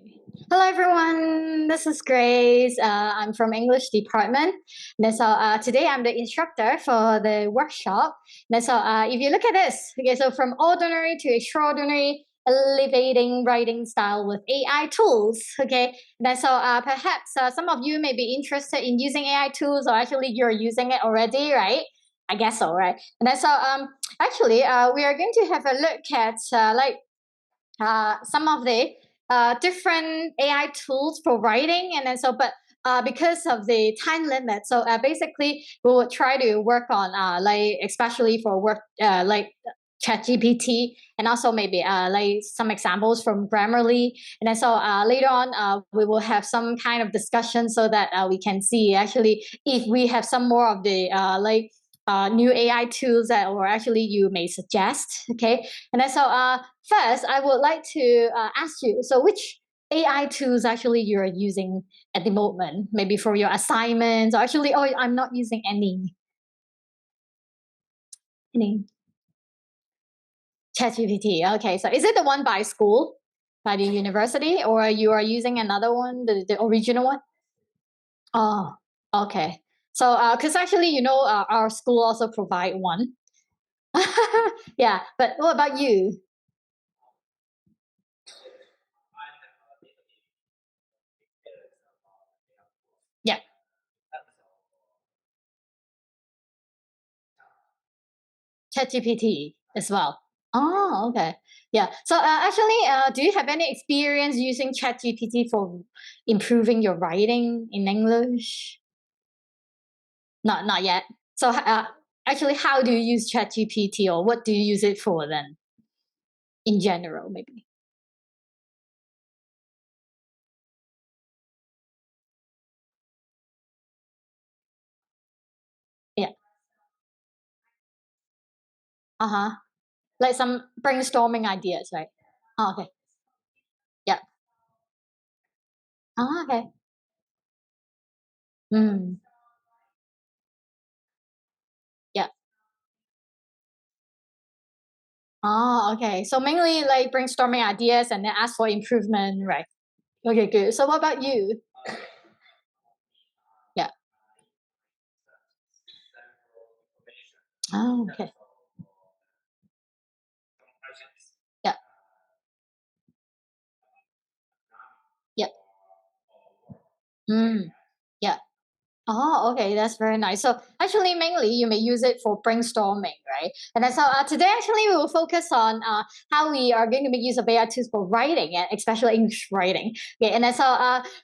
Hello everyone, this is Grace. I'm from English department. Today I'm the instructor for the workshop. If you look at this, okay, so from ordinary to extraordinary, elevating writing style with AI tools. Okay, perhaps some of you may be interested in using AI tools, or actually you're using it already, right? I guess so, right? We are going to have a look at some of the different AI tools for writing, because of the time limit, basically we will try to work on especially for work ChatGPT, and also maybe some examples from Grammarly, later on we will have some kind of discussion so that we can see actually if we have some more of the new AI tools that or actually you may suggest. Okay, first, I would like to ask you, so which AI tools actually you're using at the moment? Maybe for your assignments, or actually, oh, I'm not using any. Any ChatGPT. Okay, so is it the one by school, by the university, or you are using another one, the original one? Oh, okay. So, because actually, our school also provide one. Yeah, but what about you? Yeah, ChatGPT as well. Oh, okay. Yeah. Do you have any experience using ChatGPT for improving your writing in English? Not yet. How do you use ChatGPT, or what do you use it for then, in general, maybe? Yeah. Uh huh. Like some brainstorming ideas, right? Oh, okay. Yeah. Oh, okay. Mm. Yeah. Oh, okay. So mainly like brainstorming ideas and then ask for improvement, right? Okay, good. So what about you? Yeah. Oh, okay. Yeah. Yeah. Mm. Yeah. Oh, okay, that's very nice. So actually, mainly you may use it for brainstorming, right? Today, actually, we will focus on how we are going to make use of AI tools for writing, and especially English writing. Okay,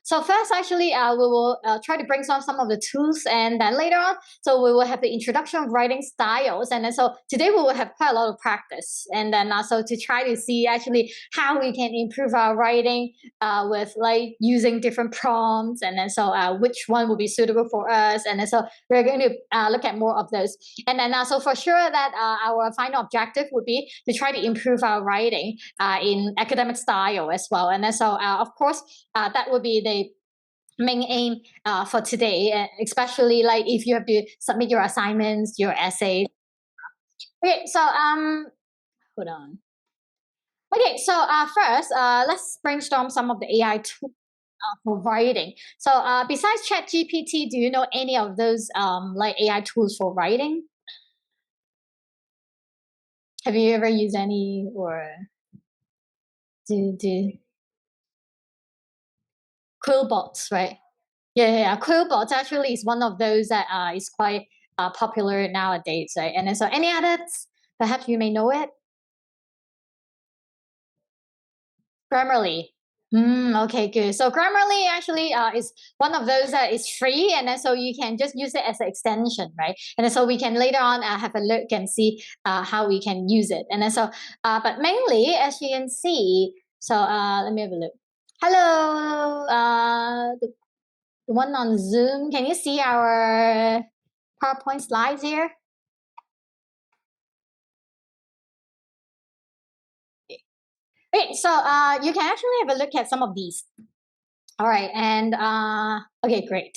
so first, actually, we will try to brainstorm some of the tools, and then later on, so we will have the introduction of writing styles, today we will have quite a lot of practice, and then also to try to see actually how we can improve our writing with like using different prompts, which one will be suitable for us, we're going to look at more of those, so for sure that our final objective would be to try to improve our writing in academic style as well, of course that would be the main aim for today, especially like if you have to submit your assignments, your essays. Okay, hold on. Okay, first, let's brainstorm some of the AI tools for writing. Besides ChatGPT, do you know any of those like AI tools for writing? Have you ever used any, or do Quillbots, right? Yeah. Quillbots actually is one of those that is quite popular nowadays, right? Any others? Perhaps you may know it. Grammarly. Okay, good. So Grammarly actually is one of those that is free, you can just use it as an extension, right? We can later on have a look and see how we can use it. But mainly, as you can see, let me have a look. Hello, the one on Zoom. Can you see our PowerPoint slides here? Okay, you can actually have a look at some of these. All right, okay, great.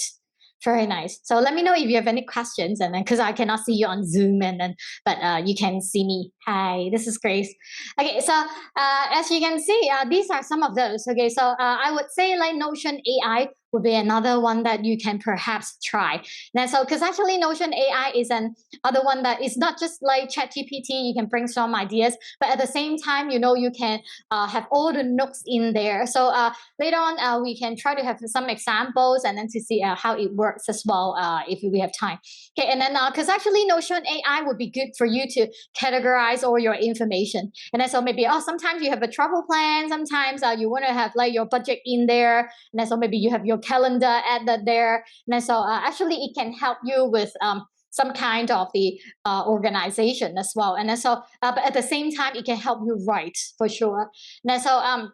Very nice. So let me know if you have any questions, and then because I cannot see you on Zoom, and then but you can see me. Hi, this is Grace. Okay, so as you can see, these are some of those. Okay, so I would say like Notion AI would be another one that you can perhaps try. And so because actually Notion AI is an other one that is not just like ChatGPT. You can brainstorm ideas, but at the same time, you can have all the notes in there. So later on, we can try to have some examples and then to see how it works as well if we have time. Okay, and then because actually Notion AI would be good for you to categorize all your information. And then so maybe sometimes you have a travel plan, sometimes you want to have like your budget in there, and then so maybe you have your calendar added there. And then so actually it can help you with some kind of the organization as well. And then so, but at the same time, it can help you write for sure. And then so,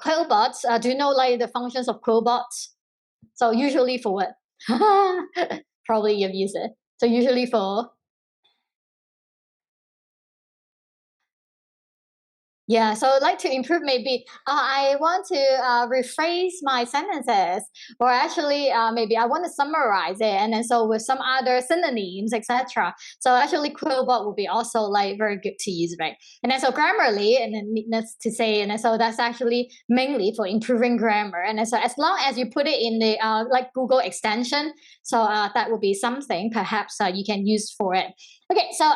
Quillbots, do you know like the functions of Quillbots? So usually for what? Probably you've used it. So usually for yeah, so like to improve maybe I want to rephrase my sentences, or actually maybe I want to summarize it, and then so with some other synonyms, etc. So actually Quillbot will be also like very good to use, right? And then so Grammarly, and then needless to say, and then so that's actually mainly for improving grammar, and then so as long as you put it in the like Google extension, so that will be something perhaps you can use for it. Okay, so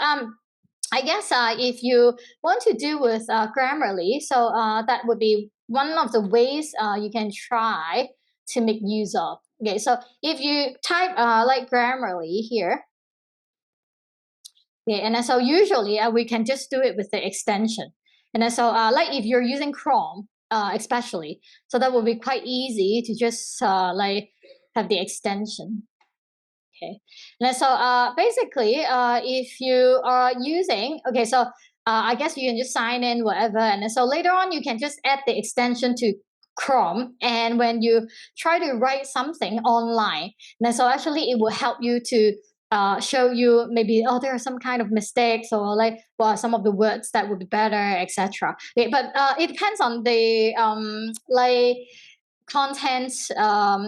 I guess if you want to do with Grammarly, so that would be one of the ways you can try to make use of. Okay, so if you type like Grammarly here, okay, and then so usually we can just do it with the extension. And then so like if you're using Chrome, especially, so that will be quite easy to just like have the extension. Okay. And so basically, if you are using, okay, so I guess you can just sign in, whatever. And then so later on, you can just add the extension to Chrome. And when you try to write something online, and then so actually it will help you to show you maybe, oh, there are some kind of mistakes or like, well, some of the words that would be better, etc. Okay, but it depends on the like content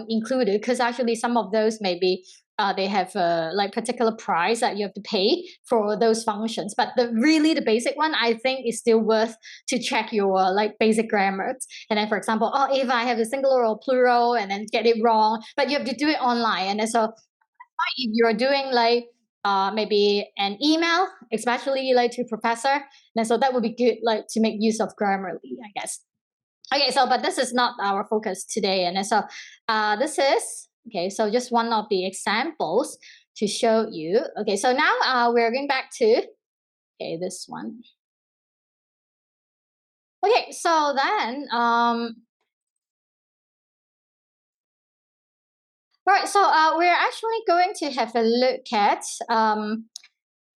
included, because actually some of those maybe they have like particular price that you have to pay for those functions. But the basic one, I think, is still worth to check your like basic grammar. And then, for example, oh, if I have a singular or plural, and then get it wrong, but you have to do it online. And then so if you're doing like maybe an email, especially like to professor, then so that would be good like to make use of Grammarly, I guess. Okay, so but this is not our focus today, and so this is okay. So just one of the examples to show you. Okay, so now we're going back to okay this one. Okay, so then right, so we're actually going to have a look at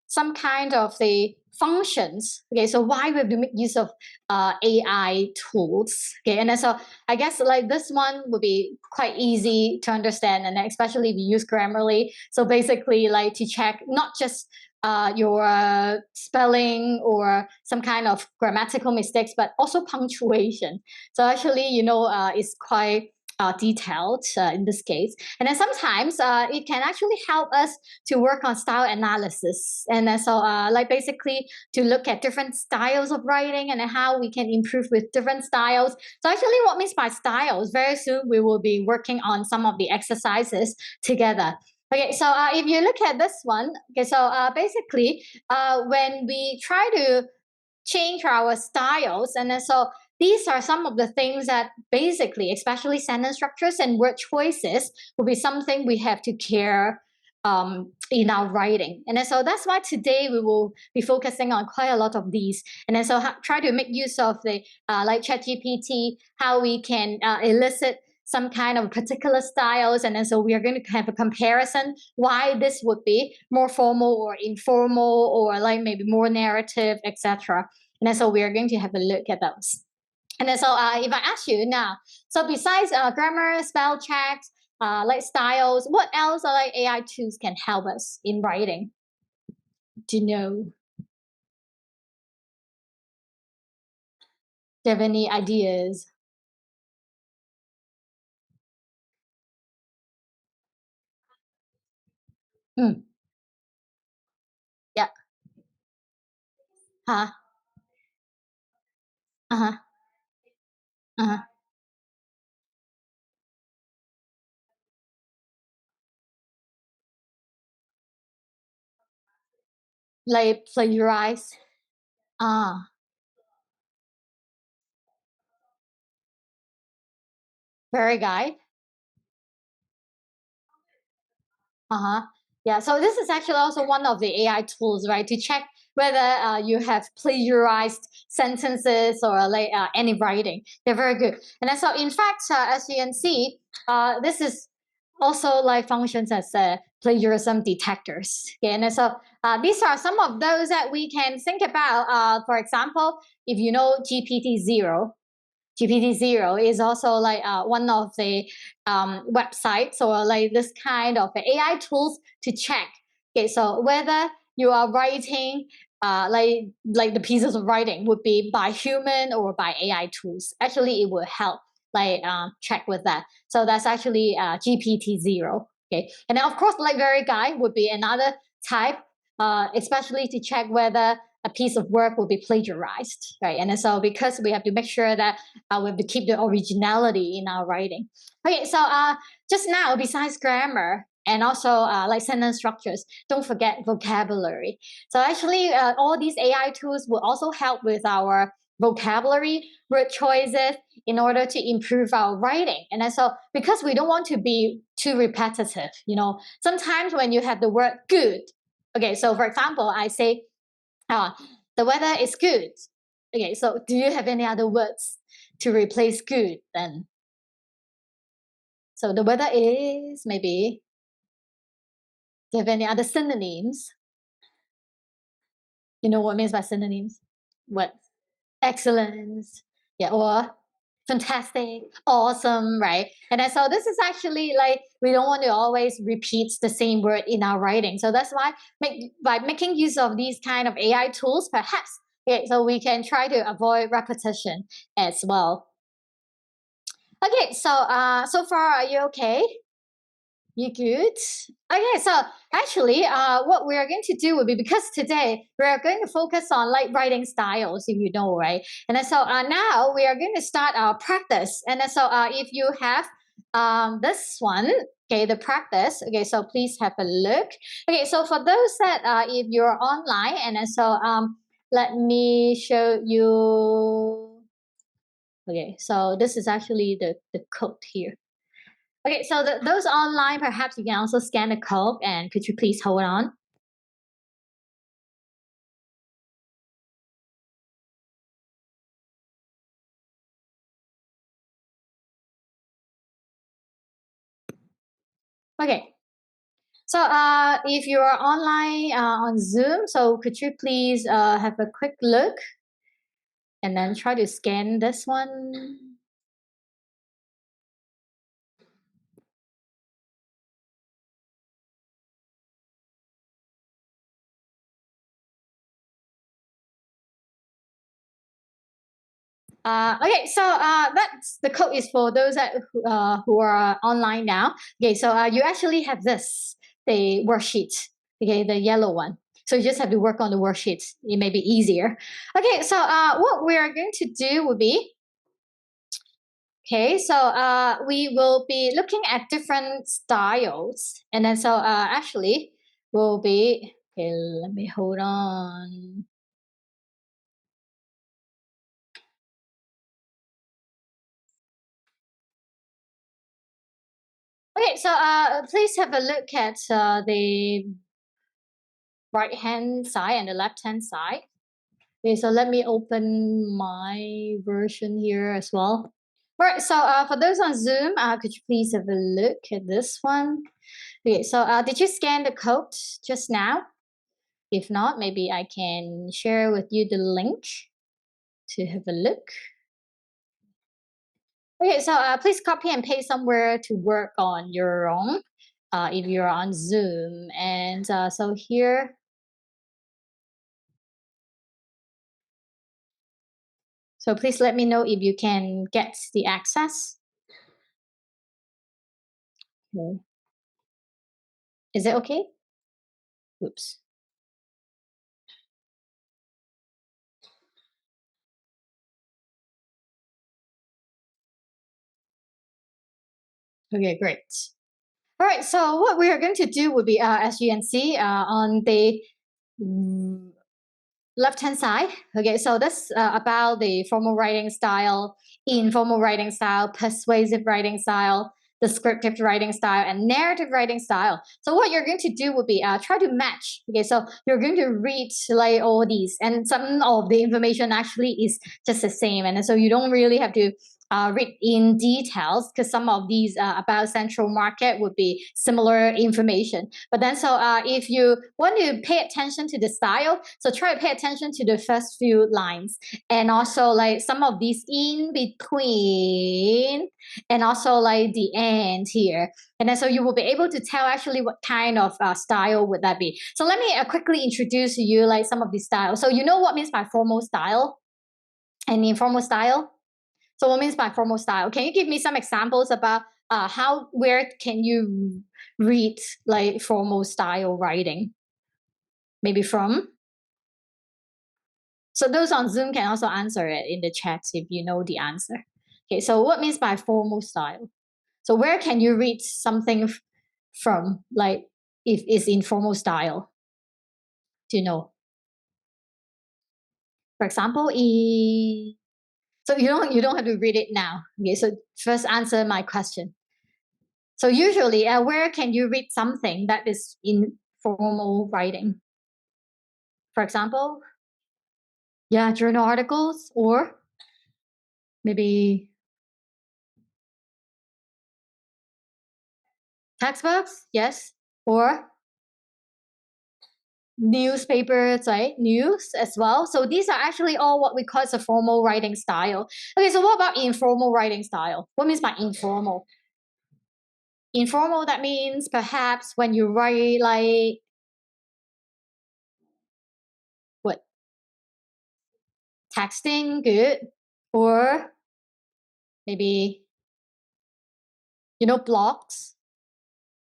some kind of the functions. Okay, so why we have to make use of AI tools. Okay, and then so I guess like this one would be quite easy to understand, and especially if you use Grammarly. So basically, like to check not just your spelling or some kind of grammatical mistakes, but also punctuation. So actually, it's quite detailed in this case. And then sometimes it can actually help us to work on style analysis. And then so like basically to look at different styles of writing and how we can improve with different styles. So actually what means by styles, very soon we will be working on some of the exercises together. Okay, so if you look at this one, okay, so basically when we try to change our styles, and then so these are some of the things that basically, especially sentence structures and word choices, will be something we have to care in our writing. And then so that's why today we will be focusing on quite a lot of these. And then so try to make use of the like ChatGPT, how we can elicit some kind of particular styles. And then so we are going to have a comparison why this would be more formal or informal or like maybe more narrative, etc. And then so we are going to have a look at those. And then so if I ask you now, so besides grammar, spell checks, like styles, what else are like AI tools can help us in writing? Do you know? Do you have any ideas? Mm. Yeah. Huh. Uh-huh. Uh-huh. Like plagiarize. Ah, very guide. Uh-huh. Yeah. So this is actually also one of the AI tools, right, to check whether you have plagiarized sentences or like any writing. They're very good. And then so in fact, as you can see, this is also like functions as plagiarism detectors. Okay. And then so these are some of those that we can think about. For example, if you know GPT-0 is also like one of the websites or like this kind of AI tools to check. Okay, so whether you are writing like the pieces of writing would be by human or by AI tools. Actually, it will help like check with that. So that's actually GPT-0. Okay, and then of course, like very guide would be another type, especially to check whether a piece of work will be plagiarized, right? And so because we have to make sure that we have to keep the originality in our writing. Okay, so just now, besides grammar and also like sentence structures, don't forget vocabulary. So actually, all these AI tools will also help with our vocabulary, word choices in order to improve our writing. And then so because we don't want to be too repetitive, sometimes when you have the word good, okay, so for example, I say, ah, the weather is good. Okay, so do you have any other words to replace good then? So the weather is maybe. Do you have any other synonyms? You know what means by synonyms? What? Excellence. Yeah, or fantastic, awesome, right? And then so this is actually like we don't want to always repeat the same word in our writing. So that's why by making use of these kind of AI tools, perhaps okay, so we can try to avoid repetition as well. Okay, so so far are you okay? You good? Okay, so actually, what we are going to do will be because today we are going to focus on like writing styles, if you know, right? And then so now we are going to start our practice. And then so if you have this one, okay, the practice. Okay, so please have a look. Okay, so for those that if you're online, and then so let me show you. Okay, so this is actually the code here. Okay, so those online, perhaps you can also scan the code and could you please hold on? Okay, so if you are online on Zoom, so could you please have a quick look and then try to scan this one? Okay, so that's the code is for those that who are online now. Okay, so you actually have this the worksheet. Okay, the yellow one. So you just have to work on the worksheets. It may be easier. Okay, so what we are going to do would be okay. So we will be looking at different styles, and then so actually we'll be okay. Let me hold on. Okay, so please have a look at the right hand side and the left hand side. Okay, so let me open my version here as well. All right, so for those on Zoom, could you please have a look at this one? Okay, so did you scan the code just now? If not, maybe I can share with you the link to have a look. Okay, so please copy and paste somewhere to work on your own if you're on Zoom. And so here, so please let me know if you can get the access. Okay. Is it okay? Oops. Okay, great. All right, so what we are going to do would be, as you can see on the left-hand side. Okay, so that's about the formal writing style, informal writing style, persuasive writing style, descriptive writing style, and narrative writing style. So what you're going to do would be try to match. Okay, so you're going to read like all these, and some of the information actually is just the same, and so you don't really have to read in details because some of these about central market would be similar information. But then, so if you want to pay attention to the style, so try to pay attention to the first few lines, and also like some of these in between, and also like the end here. And then so you will be able to tell actually what kind of style would that be. So let me quickly introduce to you like some of the styles. So you know what means by formal style and informal style? So what means by formal style? Can you give me some examples about where can you read like formal style writing? Maybe from. So those on Zoom can also answer it in the chat if you know the answer. Okay, so what means by formal style? So where can you read something from, like if it's in formal style? Do you know? For example, so you don't have to read it now. Okay, so first answer my question. So usually, where can you read something that is in formal writing? For example, yeah, journal articles or maybe textbooks, yes, or newspapers, right? News as well. So these are actually all what we call as a formal writing style. Okay, so what about informal writing style? What means by informal? Informal, that means perhaps when you write like what? Texting, good. Or maybe, blogs,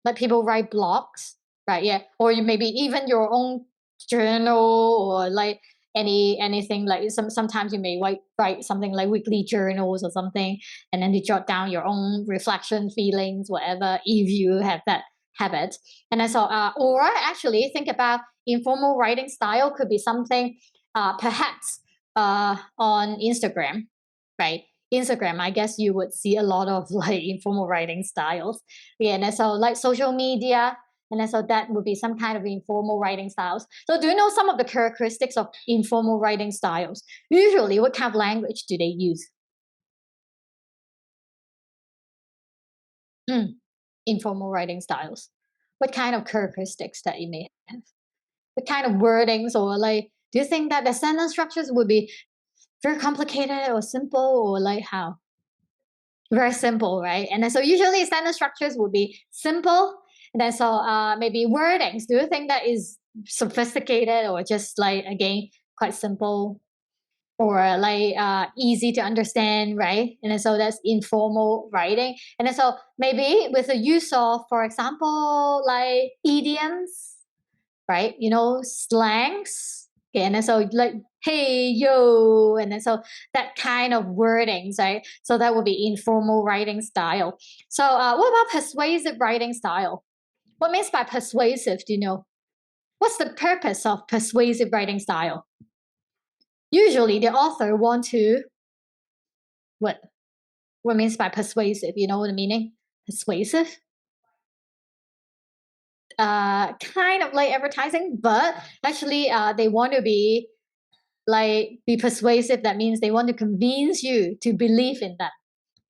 like people write blogs, right? Yeah, or you maybe even your own journal or like anything like sometimes you may write something like weekly journals or something, and then you jot down your own reflection, feelings, whatever, if you have that habit. And then so or actually think about informal writing style could be something perhaps on Instagram, right? Instagram, I guess you would see a lot of like informal writing styles. Yeah, and so like social media, and so that would be some kind of informal writing styles. So do you know some of the characteristics of informal writing styles? Usually, what kind of language do they use? Mm, informal writing styles. What kind of characteristics that it may have? What kind of wordings, or like, do you think that the sentence structures would be very complicated or simple, or like how? Very simple, right? And then so usually sentence structures would be simple. And then so maybe wordings. Do you think that is sophisticated or just like again quite simple or like easy to understand, right? And then so that's informal writing. And then so maybe with the use of, for example, like idioms, right? Slangs. Okay, and then so like hey yo, and then so that kind of wordings, right? So that would be informal writing style. So what about persuasive writing style? What means by persuasive? Do you know? What's the purpose of persuasive writing style? Usually, the author want to what? What means by persuasive? You know the meaning? Persuasive? Kind of like advertising, but actually, they want to be persuasive. That means they want to convince you to believe in them.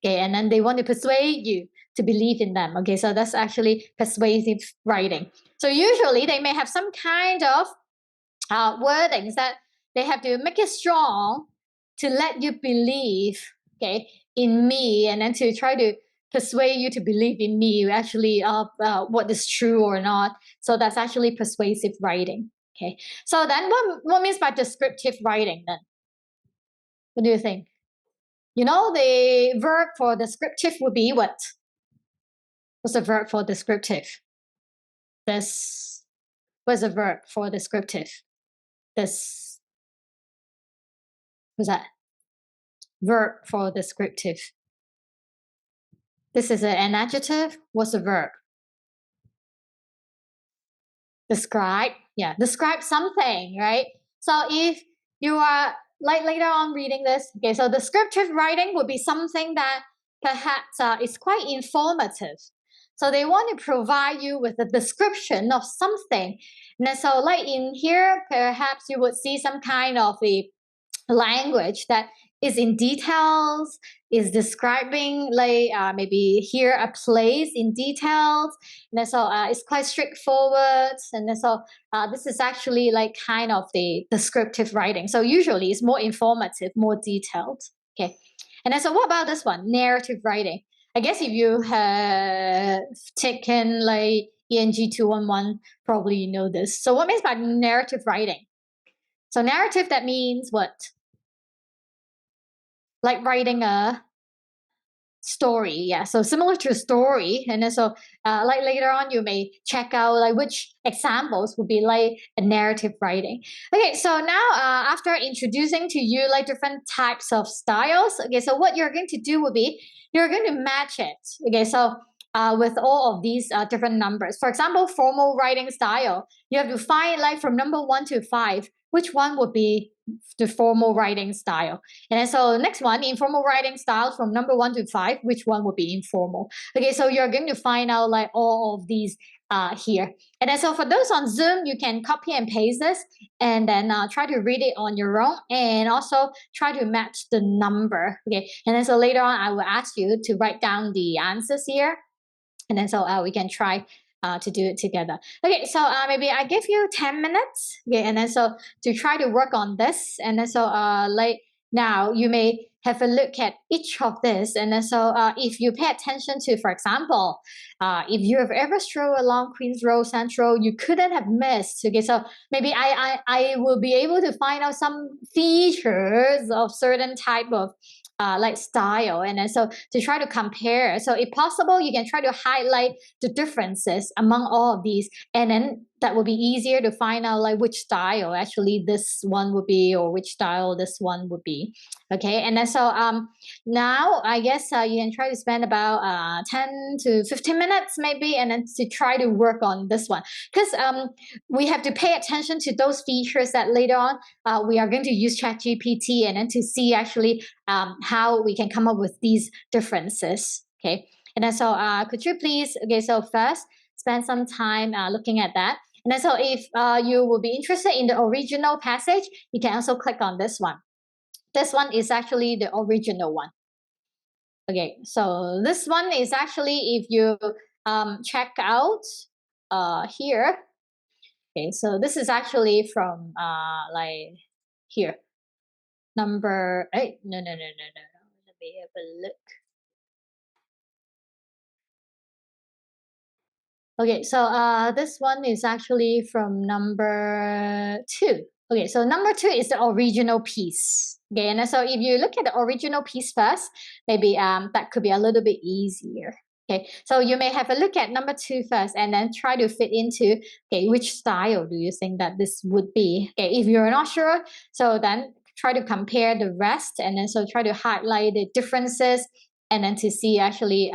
Okay, and then they want to persuade you to believe in them. Okay, so that's actually persuasive writing. So usually they may have some kind of wordings that they have to make it strong to let you believe, okay, in me, and then to try to persuade you to believe in me actually what is true or not. So that's actually persuasive writing. Okay, so then what means by descriptive writing then? What do you think? The verb for descriptive would be what? What's the verb for descriptive? This. What's a verb for descriptive? This, what's that? Verb for descriptive. This is an adjective. What's a verb? Describe. Yeah, describe something, right? So if you are like later on reading this, okay, so descriptive writing would be something that perhaps is quite informative. So they want to provide you with a description of something. And so like in here, perhaps you would see some kind of a language that is in details, is describing like maybe here a place in details, and so it's quite straightforward, and so this is actually like kind of the descriptive writing. So usually it's more informative, more detailed. Okay, and then so what about this one, narrative writing? I guess if you have taken like ENG 211, probably you know this. So what means by narrative writing? So narrative, that means what? Like writing a story, yeah, so similar to a story. And then so like later on you may check out like which examples would be like a narrative writing. Okay, so now after introducing to you like different types of styles, okay, so what you're going to do would be you're going to match it, okay, so with all of these different numbers. For example, formal writing style, you have to find like from number 1 to 5 which one would be the formal writing style. And then so next one, informal writing styles from number 1 to 5, which one would be informal? Okay, so you're going to find out like all of these here. And then so for those on Zoom, you can copy and paste this and then try to read it on your own and also try to match the number. Okay, and then so later on, I will ask you to write down the answers here. And then so we can try to do it together. Okay, so maybe I give you 10 minutes. Okay, and then so to try to work on this. And then so like now you may have a look at each of this. And then so if you pay attention to, for example, if you have ever strolled along Queens Road Central, you couldn't have missed. Okay, so maybe I will be able to find out some features of certain type of like style, and then so to try to compare. So if possible, you can try to highlight the differences among all of these, and then that will be easier to find out like which style actually this one would be, or which style this one would be. Okay, and then so now I guess you can try to spend about 10 to 15 minutes maybe, and then to try to work on this one, because we have to pay attention to those features that later on we are going to use ChatGPT and then to see actually how we can come up with these differences. Okay, and then so could you please, okay, so first spend some time looking at that. And then so if you will be interested in the original passage, you can also click on this one. This one is actually the original one. Okay, so this one is actually, if you check out here, okay, so this is actually from like here, number 8. No, let me have a look. Okay, so this one is actually from number 2. Okay, so number 2 is the original piece. Okay, and so if you look at the original piece first, maybe that could be a little bit easier. Okay, so you may have a look at number 2 first and then try to fit into, okay, which style do you think that this would be? Okay, if you're not sure, so then try to compare the rest and then so try to highlight the differences and then to see actually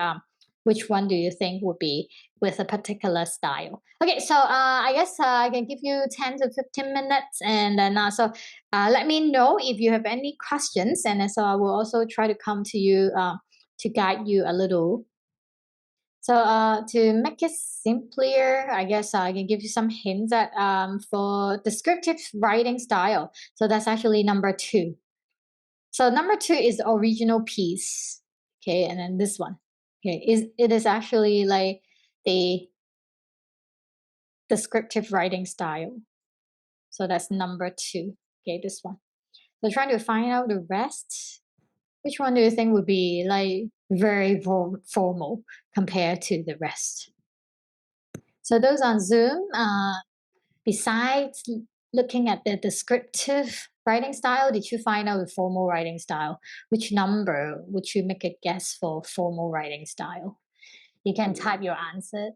which one do you think would be with a particular style. Okay, so I guess I can give you 10 to 15 minutes, and then so let me know if you have any questions, and then so I will also try to come to you to guide you a little. So to make it simpler, I guess I can give you some hints that for descriptive writing style, so that's actually number 2. So number 2 is the original piece. Okay, and then this one. Okay, it is actually like the descriptive writing style. So that's number 2. Okay, this one. So trying to find out the rest. Which one do you think would be like very formal compared to the rest? So those on Zoom, besides looking at the descriptive writing style, did you find out the formal writing style? Which number would you make a guess for formal writing style? You can type your answers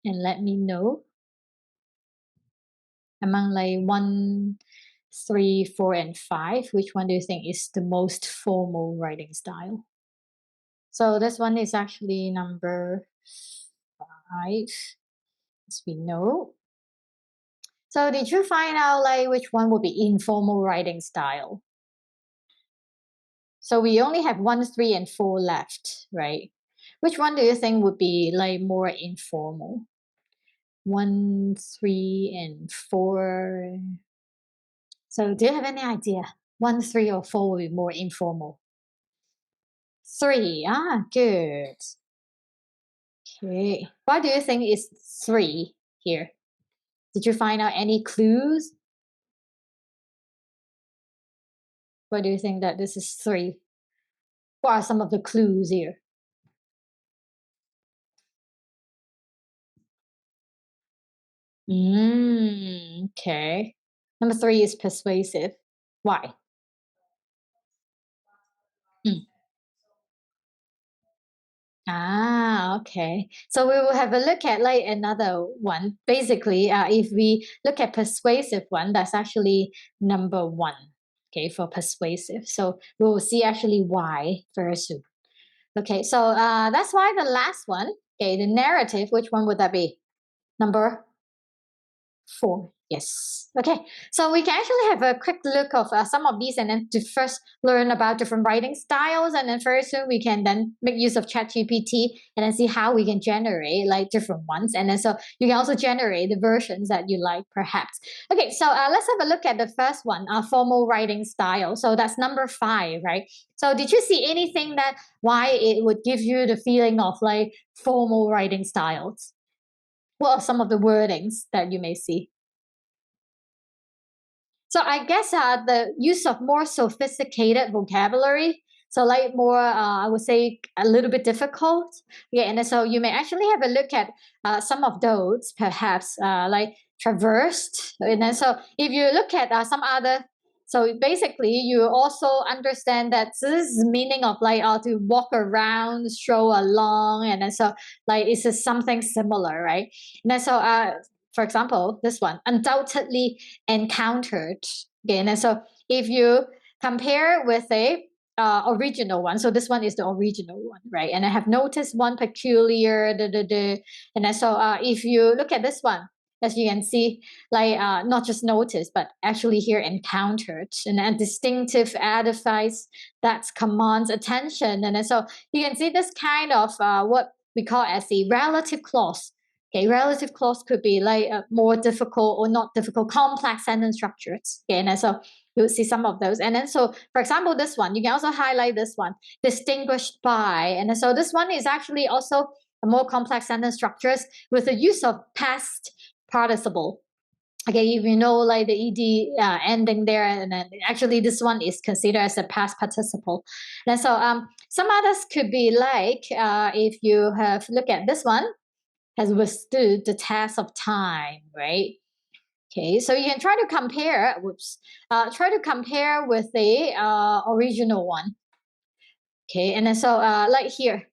and let me know. among like 1, 3, 4, and 5, which one do you think is the most formal writing style? So this one is actually number 5, as we know. So did you find out like which one would be informal writing style? So we only have 1, 3, and 4 left, right? Which one do you think would be like more informal? 1, 3, and 4. So do you have any idea? 1, 3, or 4 will be more informal. 3. Ah, good. Okay. Why do you think it's 3 here? Did you find out any clues? Why do you think that this is 3? What are some of the clues here? Okay. Number 3 is persuasive. Why? Mm. Ah, okay. So we will have a look at like another one. Basically, if we look at persuasive one, that's actually number 1. Okay, for persuasive. So we will see actually why very soon. Okay, so that's why the last one. Okay, the narrative. Which one would that be? Number 4. Yes. Okay. So we can actually have a quick look of some of these, and then to first learn about different writing styles, and then very soon we can then make use of ChatGPT and then see how we can generate like different ones, and then so you can also generate the versions that you like, perhaps. Okay. So let's have a look at the first one, formal writing style. So that's number 5, right? So did you see anything that why it would give you the feeling of like formal writing styles? What are some of the wordings that you may see? So I guess the use of more sophisticated vocabulary, so like more, I would say a little bit difficult. Yeah, and so you may actually have a look at some of those, perhaps like traversed. And then so if you look at some other, so basically you also understand that this is meaning of like to walk around, stroll along, and then so like it's just something similar, right? And then so for example, this one undoubtedly encountered. Okay, and so if you compare with a original one, so this one is the original one, right? And I have noticed one peculiar, and then so if you look at this one, as you can see, like not just noticed, but actually here encountered, and a distinctive edifice that commands attention, and then so you can see this kind of what we call as the relative clause. Okay, relative clause could be like more difficult or not difficult, complex sentence structures. Okay, and so you'll see some of those. And then so, for example, this one, you can also highlight this one, distinguished by. And then, so this one is actually also a more complex sentence structures with the use of past participle. Okay, if you know like the ed ending there, and then actually this one is considered as a past participle. And so some others could be like if you have look at this one, has withstood the test of time, right? Okay, so you can try to compare, try to compare with the original one. Okay, and then so like here,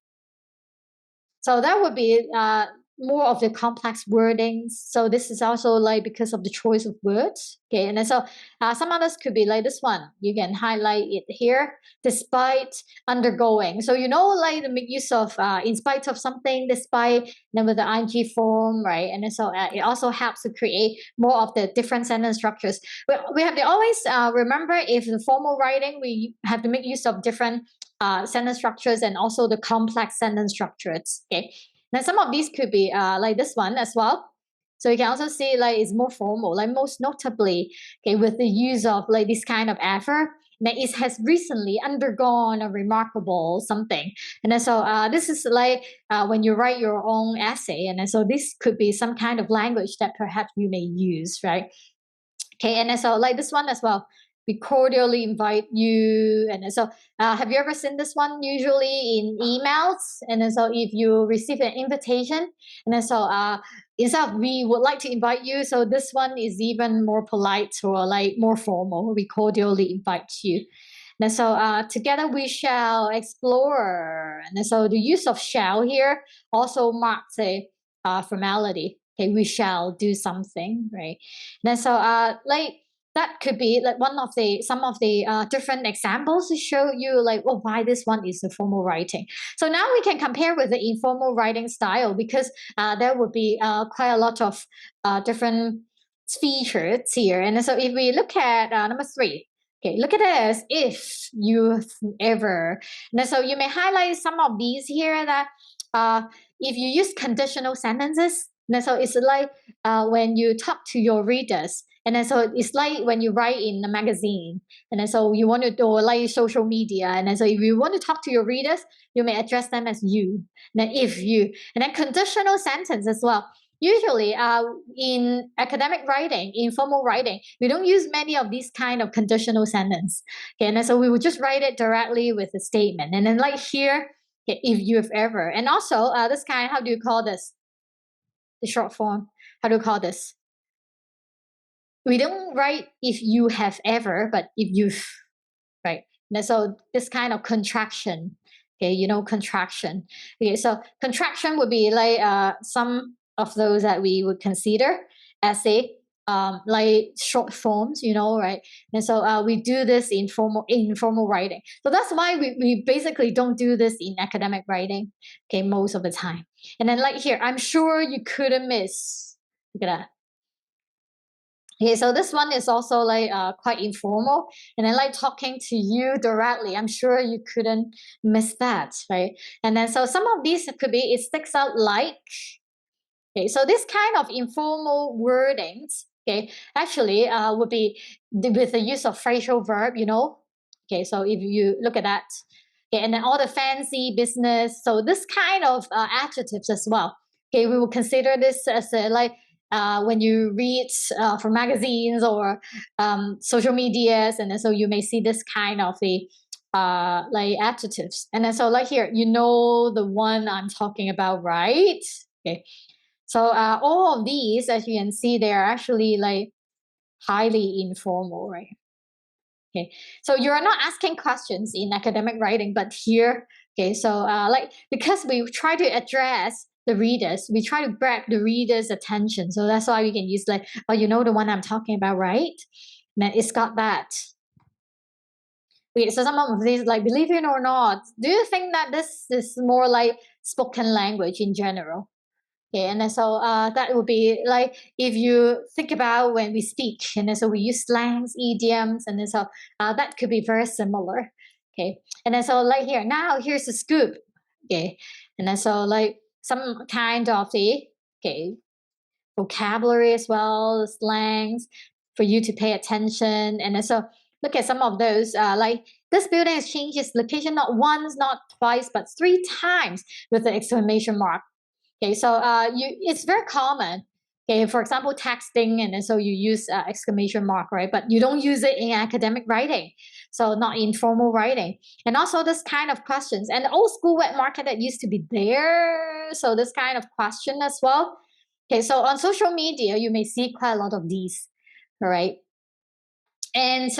so that would be more of the complex wordings. So this is also like because of the choice of words. Okay, and then so some others could be like this one. You can highlight it here, despite undergoing. So you know, like the make use of in spite of something, despite, then with the ing form, right? And then so it also helps to create more of the different sentence structures. We have to always remember if the formal writing, we have to make use of different sentence structures and also the complex sentence structures. Okay, now some of these could be like this one as well. So you can also see like it's more formal, like most notably, okay, with the use of like this kind of effort that it has recently undergone a remarkable something. And then so this is like when you write your own essay, and then so this could be some kind of language that perhaps you may use, right? Okay, and then so like this one as well. We cordially invite you. And then so, have you ever seen this one? Usually in emails. And then so, if you receive an invitation, and then so, instead of we would like to invite you, so this one is even more polite or like more formal. We cordially invite you. And so, together we shall explore. And then so, the use of shall here also marks a formality. Okay, we shall do something, right? And so like that could be like one of the some of the different examples to show you like, oh, why this one is the formal writing. So now we can compare with the informal writing style, because there would be quite a lot of different features here. And so if we look at number 3, okay, look at this. If you've ever, and so you may highlight some of these here that if you use conditional sentences, and so it's like when you talk to your readers, and then so it's like when you write in a magazine, and then so you want to do like social media, and then so if you want to talk to your readers, you may address them as you, and then if you, and then conditional sentence as well. Usually, in academic writing, in formal writing, we don't use many of these kind of conditional sentence. Okay, and then so we would just write it directly with a statement, and then like here, okay, if you've ever, and also this kind, how do you call this? The short form. How do you call this? We don't write if you have ever, but if you've, right? And so this kind of contraction, okay, you know, contraction. Okay, so contraction would be like some of those that we would consider as a like short forms, you know, right? And so we do this in informal writing. So that's why we basically don't do this in academic writing, okay, most of the time. And then like here, I'm sure you couldn't miss. Look at that. Okay, so this one is also like quite informal, and then like talking to you directly. I'm sure you couldn't miss that, right? And then so some of these could be it sticks out like. Okay, so this kind of informal wordings, okay, actually would be with the use of phrasal verb, you know. Okay, so if you look at that, okay, and then all the fancy business, so this kind of adjectives as well. Okay, we will consider this as like when you read from magazines or social medias, and then so you may see this kind of a like adjectives, and then so like here, you know the one I'm talking about, right? Okay, so all of these, as you can see, they are actually like highly informal, right? Okay, so you're not asking questions in academic writing, but here, okay, so like because we try to address the readers, we try to grab the reader's attention. So that's why we can use like, oh, you know the one I'm talking about, right? And it's got that. Okay, so some of these, like, believe it or not, do you think that this is more like spoken language in general? Okay, and then so that would be like if you think about when we speak, and then so we use slangs, idioms, and then so that could be very similar. Okay, and then so like here now, here's the scoop. Okay, and then so like some kind of the okay vocabulary as well, slangs for you to pay attention, and then so look at some of those like this building has changed its location not once, not twice, but 3 times with the exclamation mark. Okay, so it's very common. Okay, for example, texting, and then so you use exclamation mark, right? But you don't use it in academic writing, so not in formal writing. And also this kind of questions and the old school wet market that used to be there. So this kind of question as well. Okay, so on social media, you may see quite a lot of these, all right? And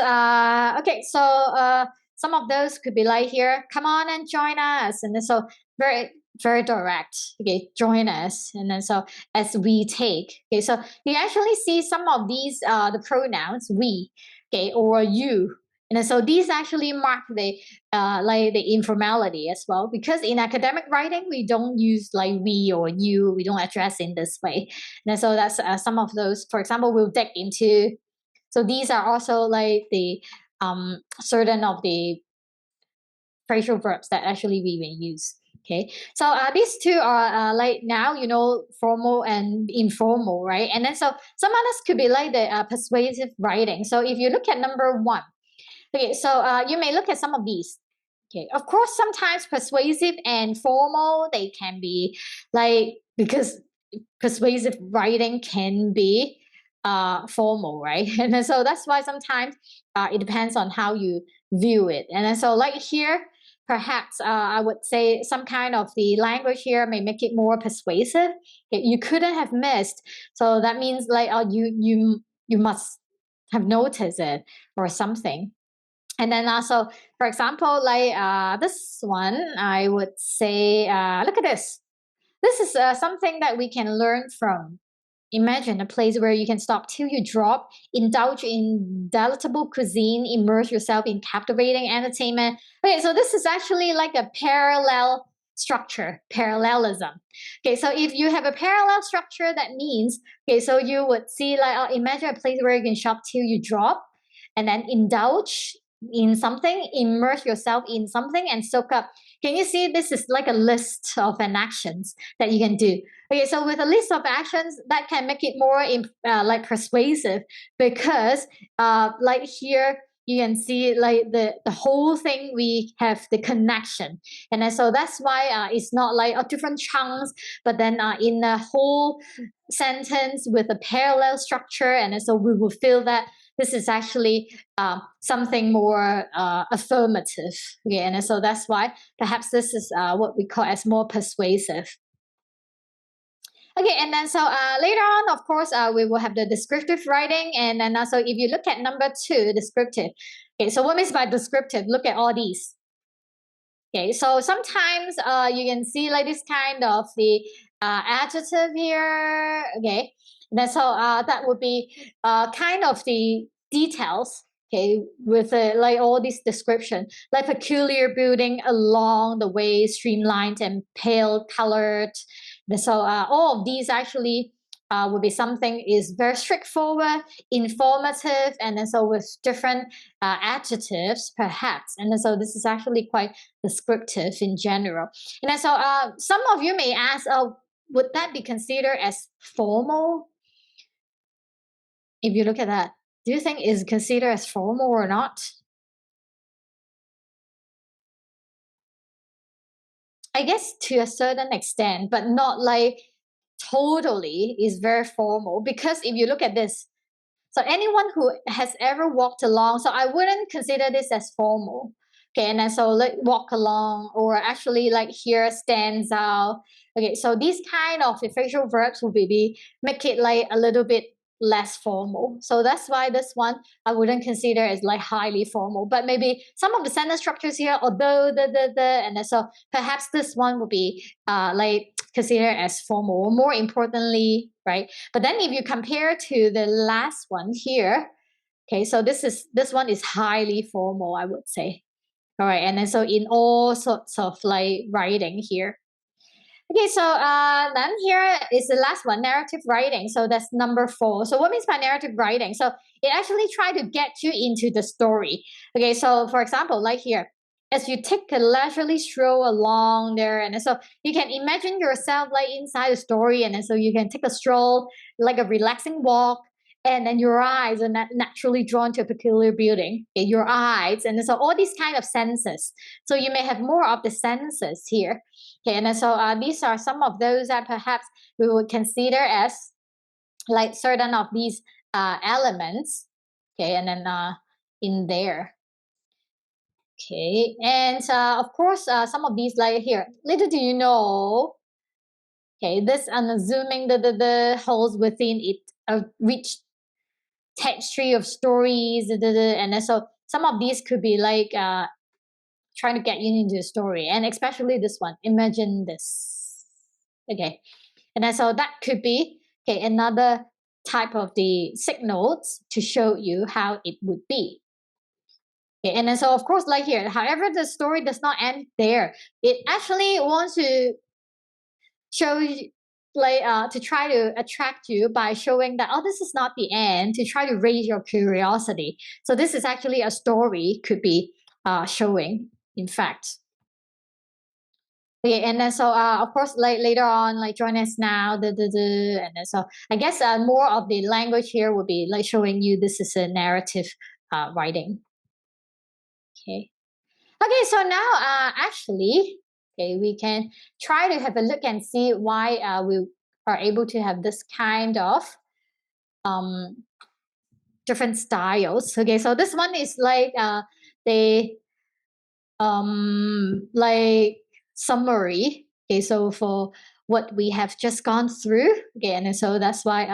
okay, so some of those could be like here, come on and join us. And then so very, very direct. Okay, join us. And then so as we take. Okay, so you actually see some of these the pronouns we, okay, or you. And then so these actually mark the like the informality as well, because in academic writing we don't use like we or you, we don't address in this way. And then so that's some of those. For example, we'll dig into, so these are also like the certain of the phrasal verbs that actually we may use. Okay, so these two are like now, you know, formal and informal, right? And then so some others could be like the persuasive writing. So if you look at number 1, okay, so you may look at some of these. Okay, of course, sometimes persuasive and formal they can be like, because persuasive writing can be formal, right? And then so that's why sometimes it depends on how you view it. And then so like here, perhaps I would say some kind of the language here may make it more persuasive. Okay, you couldn't have missed. So that means like you must have noticed it or something. And then also, for example, like this one, I would say, look at this. This is something that we can learn from. imagine a place where you can stop till you drop, indulge in delectable cuisine, immerse yourself in captivating entertainment. Okay, so this is actually like a parallel structure, parallelism. Okay, so if you have a parallel structure, that means, okay, so you would see like, imagine a place where you can shop till you drop, and then indulge in something, immerse yourself in something, and soak up. Can you see this is like a list of an actions that you can do? Okay, so with a list of actions, that can make it more like persuasive, because like here you can see like the whole thing, we have the connection, and then, so that's why it's not like different chunks, but then in a whole sentence with a parallel structure, and then, so we will feel that this is actually something more affirmative. Okay, and so that's why perhaps this is what we call as more persuasive. Okay, and then so later on, of course, we will have the descriptive writing, and then so if you look at number 2, descriptive. Okay, so what means by descriptive? Look at all these. Okay, so sometimes you can see like this kind of the adjective here. Okay, and then so that would be kind of the details. Okay, with like all this description, like peculiar building along the way, streamlined and pale colored. And so all of these actually would be something is very straightforward, informative, and then so with different adjectives perhaps. And then so this is actually quite descriptive in general. And then so some of you may ask, would that be considered as formal? If you look at that, do you think is considered as formal or not? I guess to a certain extent, but not like totally is very formal, because if you look at this, so anyone who has ever walked along, so I wouldn't consider this as formal. Okay, and then so like walk along, or actually like here stands out. Okay, so these kind of facial verbs will be make it like a little bit less formal. So that's why this one I wouldn't consider as like highly formal. But maybe some of the sentence structures here, although the, and then so perhaps this one would be like considered as formal. More importantly, right? But then if you compare to the last one here, okay, so this one is highly formal, I would say. All right, and then so in all sorts of like writing here. Okay, so then here is the last one, narrative writing. So that's number 4. So what means by narrative writing? So it actually try to get you into the story. Okay, so for example, like here, as you take a leisurely stroll along there, and so you can imagine yourself like inside the story, and then so you can take a stroll, like a relaxing walk, and then your eyes are naturally drawn to a peculiar building. Okay, your eyes, and so all these kind of senses. So you may have more of the senses here. Okay, and so these are some of those that perhaps we would consider as like certain of these elements. Okay, and then in there. Okay, and of course, some of these like here. Little do you know. Okay, this unassuming the holds within it a rich tapestry of stories, and then so some of these could be like trying to get you into the story, and especially this one, imagine this. Okay, and then so that could be okay another type of the signals to show you how it would be. Okay, and then so of course like here, however the story does not end there, it actually wants to show you like to try to attract you by showing that, oh, this is not the end, to try to raise your curiosity. So this is actually a story could be showing, in fact. Okay, and then so of course like later on, like join us now, and then so I guess more of the language here would be like showing you this is a narrative writing. Okay. Okay, so now actually, okay, we can try to have a look and see why we are able to have this kind of different styles. Okay, so this one is like the like summary. Okay, so for what we have just gone through. Okay, and so that's why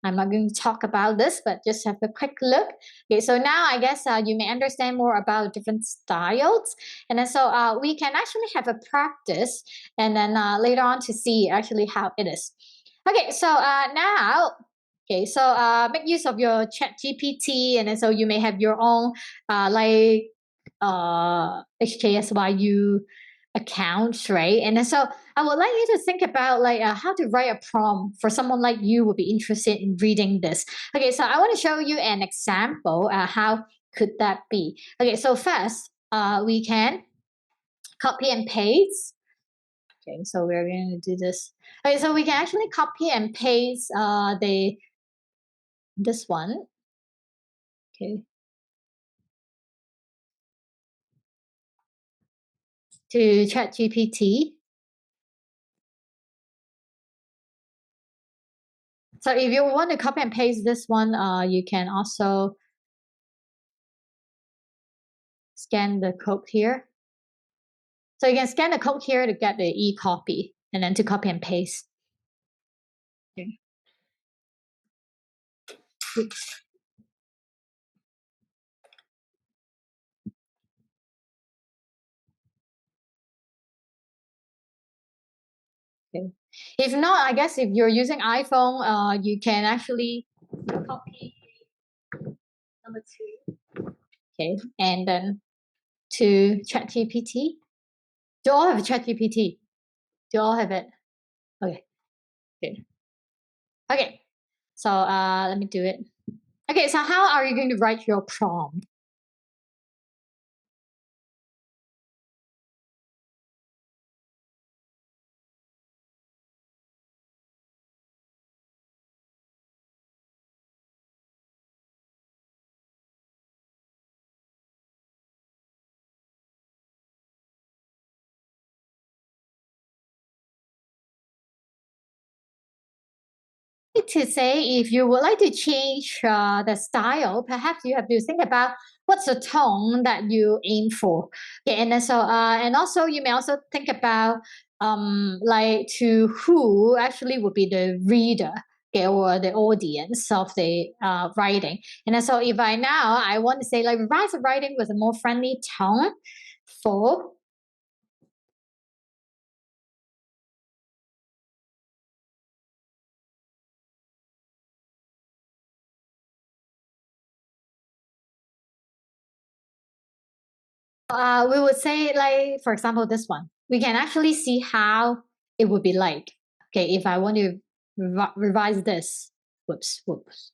I'm not going to talk about this, but just have a quick look. Okay, so now I guess you may understand more about different styles, and then so we can actually have a practice, and then later on to see actually how it is. Okay, so now, okay, so make use of your chat GPT, and then so you may have your own like HKSYU accounts, right? And then so I would like you to think about like how to write a prompt for someone like you would be interested in reading this. Okay, so I want to show you an example. How could that be? Okay, so first, we can copy and paste. Okay, so we're going to do this. Okay, so we can actually copy and paste this one. Okay. To ChatGPT. So if you want to copy and paste this one, you can also scan the code here. So you can scan the code here to get the e-copy and then to copy and paste. Okay. Oops. Okay. If not, I guess if you're using iPhone, you can actually copy number 2. Okay, and then to ChatGPT. Do all have ChatGPT? Do all have it? Okay, good. Okay, so let me do it. Okay, so how are you going to write your prompt? To say if you would like to change the style, perhaps you have to think about what's the tone that you aim for. Okay, and then so and also you may also think about like to who actually would be the reader, okay, or the audience of the writing. And then so if I want to say like revise the writing with a more friendly tone for we would say like, for example, this one. We can actually see how it would be like. Okay, if I want to revise this. Whoops, whoops.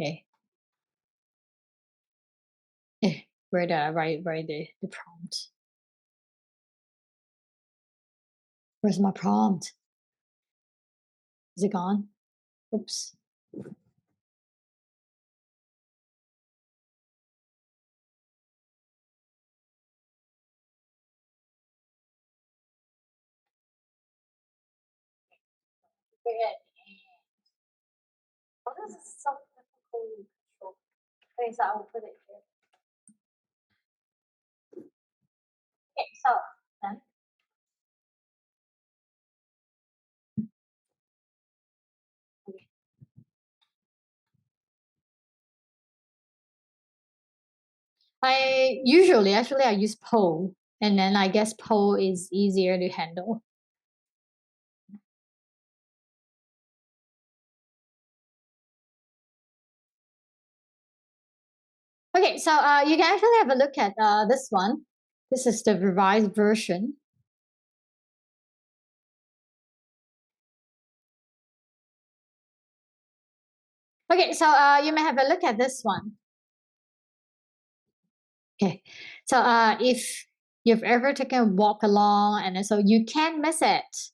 Okay. Where did I write the prompt? Where's my prompt? Is it gone? Oops. Oh, this is so difficult to control. Okay, so I will put it here. Okay, so then I usually actually I use poll, and then I guess poll is easier to handle. Okay, so you can actually have a look at this one. This is the revised version. Okay, so you may have a look at this one. Okay, so if you've ever taken a walk along and so you can't miss it.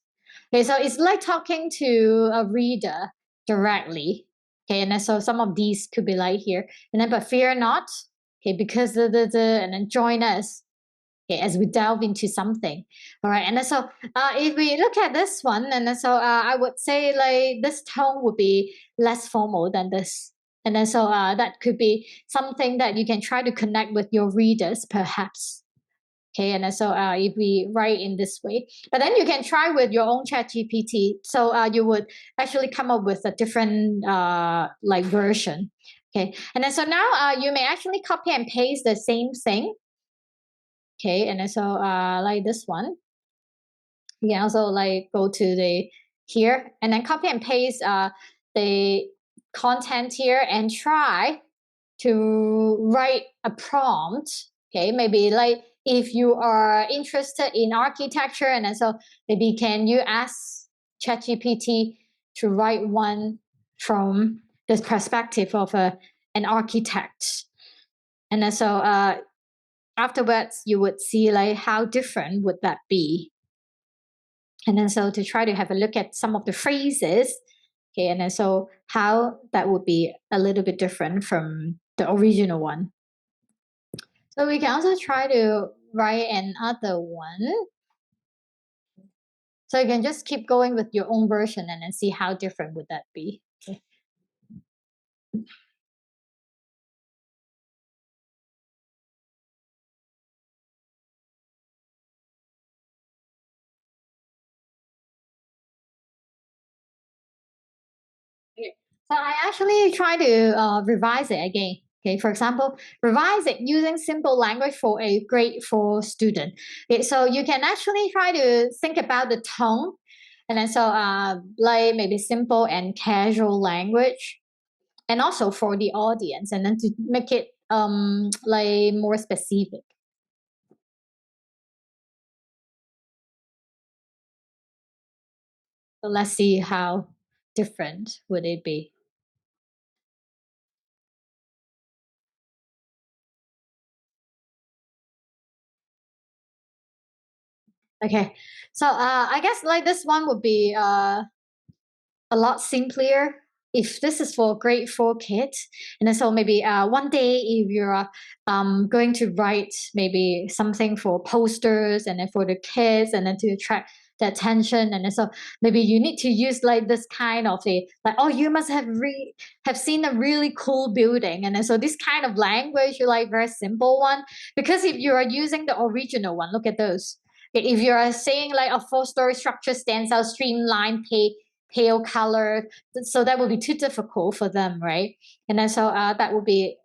Okay, so it's like talking to a reader directly. Okay, and then so some of these could be like here, and then but fear not. Okay, because and then join us. Okay, as we delve into something. All right, and then so if we look at this one, and then so I would say like this tone would be less formal than this. And then so that could be something that you can try to connect with your readers, perhaps. Okay, and then so if we write in this way, but then you can try with your own chat GPT. So you would actually come up with a different like version. Okay, and then so now you may actually copy and paste the same thing. Okay, and then so like this one. You can also like go to the here and then copy and paste the content here and try to write a prompt. Okay, maybe like if you are interested in architecture, and then so maybe can you ask ChatGPT to write one from this perspective of an architect, and then so afterwards you would see like how different would that be, and then so to try to have a look at some of the phrases. Okay, and then so how that would be a little bit different from the original one. So we can also try to write another one. So you can just keep going with your own version and then see how different would that be. Okay. Okay. So I actually try to revise it again. Okay, for example, revise it using simple language for a grade 4 student. Okay, so you can actually try to think about the tone, and then so like maybe simple and casual language, and also for the audience, and then to make it like more specific. So let's see how different would it be. Okay, so I guess like this one would be a lot simpler if this is for grade 4 kids. And then so maybe one day if you're going to write maybe something for posters and then for the kids and then to attract the attention, and then so maybe you need to use like this kind of a like, oh, you must have seen a really cool building, and then so this kind of language you like very simple one, because if you are using the original one, look at those. If you are saying like a 4-story structure stands out streamlined pale color, so that would be too difficult for them, right? And then so that would be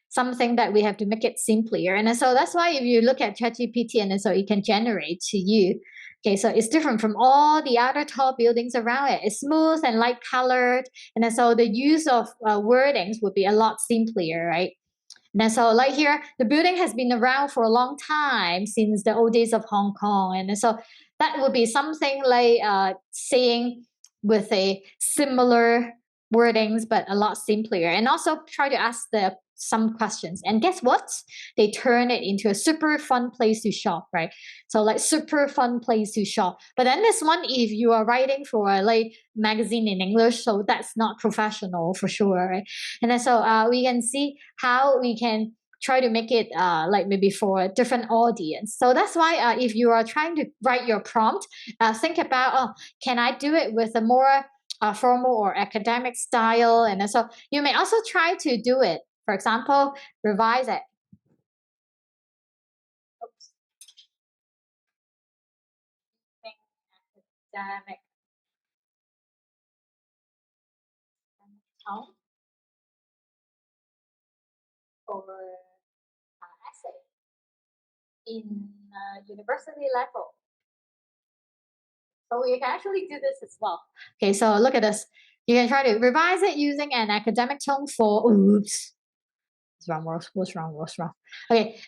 something that we have to make it simpler. And then so that's why if you look at ChatGPT, and then so it can generate to you. Okay, so it's different from all the other tall buildings around it. It's smooth and light colored, and then so the use of wordings would be a lot simpler, right? And so, like here, the building has been around for a long time since the old days of Hong Kong. And so that would be something like saying with a similar wordings, but a lot simpler. And also try to ask some questions. And guess what? They turn it into a super fun place to shop, right? So like super fun place to shop. But then this one, if you are writing for a like magazine in English, so that's not professional for sure, right? And then so we can see how we can try to make it like maybe for a different audience. So that's why if you are trying to write your prompt, think about, oh, can I do it with a more formal or academic style? And then so you may also try to do it. For example, revise it. Oops. Academic tone for essay in university level. So you can actually do this as well. Okay, so look at this. You can try to revise it using an academic tone for, oops, what's wrong, what's wrong? Okay,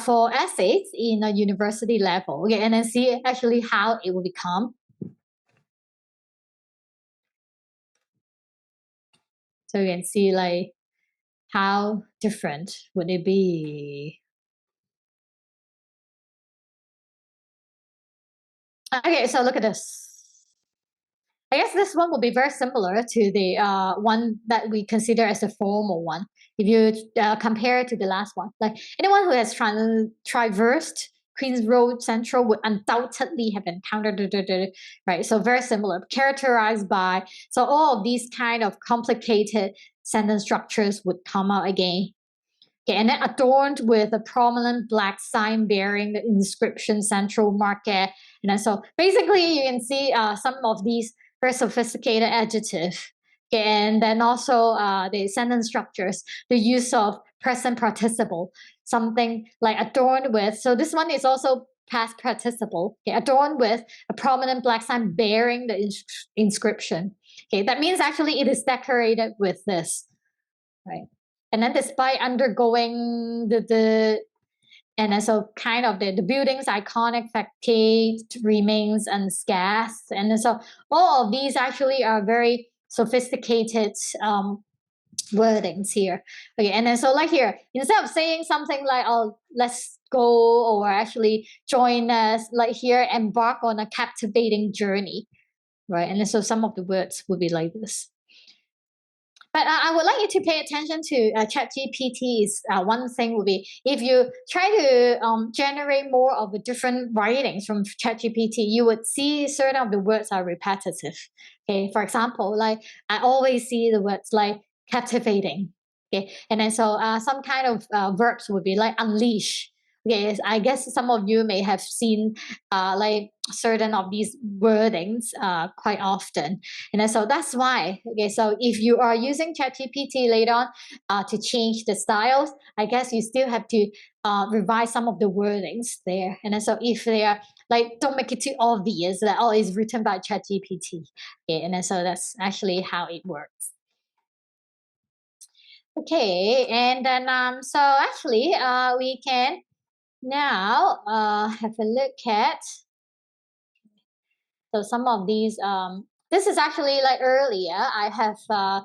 for essays in a university level. Okay, and then see actually how it will become. So you can see like how different would it be. Okay, so look at this. I guess this one will be very similar to the one that we consider as a formal one. If you compare it to the last one, like anyone who has traversed Queens Road Central would undoubtedly have encountered right. So very similar, characterized by so all of these kind of complicated sentence structures would come out again. Okay, and then adorned with a prominent black sign bearing the inscription Central Market. And then so basically you can see some of these very sophisticated adjectives. Okay, and then also the sentence structures, the use of present participle, something like adorned with. So this one is also past participle, okay, adorned with a prominent black sign bearing the inscription. Okay, that means actually it is decorated with this, right? And then despite undergoing the and then so kind of the building's iconic facade remains unscathed. And then so all of these actually are very sophisticated wordings here. Okay, and then so like here, instead of saying something like, oh, let's go, or actually join us, like here, embark on a captivating journey, right? And then so some of the words would be like this. But I would like you to pay attention to ChatGPT. Is one thing would be if you try to generate more of a different writings from ChatGPT, you would see certain of the words are repetitive. Okay, for example, like I always see the words like captivating. Okay, and then so some kind of verbs would be like unleash. Okay, I guess some of you may have seen like certain of these wordings quite often. And then, so that's why, okay, so if you are using ChatGPT later on to change the styles, I guess you still have to revise some of the wordings there. And then, so if they are like, don't make it too obvious that, oh, it's written by ChatGPT. Okay, and then, so that's actually how it works. Okay, and then, so actually, we can now have a look at so some of these this is actually like earlier I have